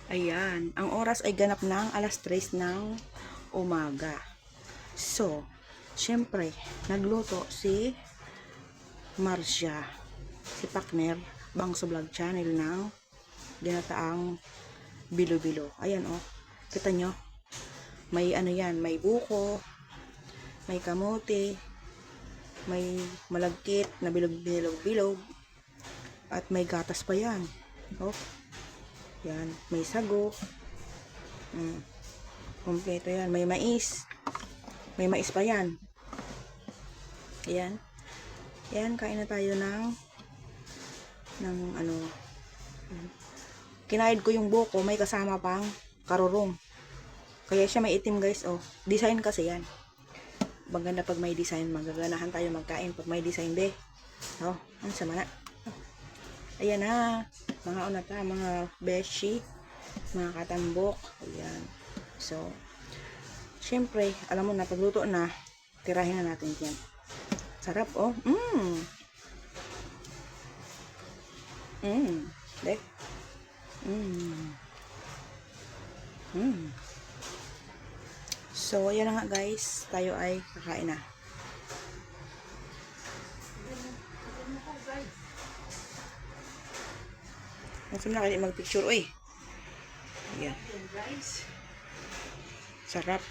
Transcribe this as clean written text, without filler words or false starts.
Ayan, ang oras ay ganap ng alas 3 ng umaga. So, syempre, nagluto si Marcia, si partner, Bangso Vlog Channel ng ginataang bilo-bilo. Ayan oh, kita nyo, may ano yan, may buko, may kamote, may malagkit na bilog-bilog, at may gatas pa yan. Oh, yan, may sago. Kompleto yan. May mais. May mais pa yan. Ayan. Ayan, kain na tayo ng ano. Kinaid ko yung buko. May kasama pang karurong. Kaya siya may itim guys. Oh, design kasi yan. Maganda pag may design. Magaganahan tayo magkain pag may design be. Oh, ang sama na. Ayan na. Mga unata, mga beshi. Mga katambok. Ayan. So, syempre, alam mo na, pagluto na, tirahin na natin yan. Sarap, oh. Dek. So, ayan na nga guys. Tayo ay kakain na. Masam na kayo mag-picture, uy. Ayan. Sarap.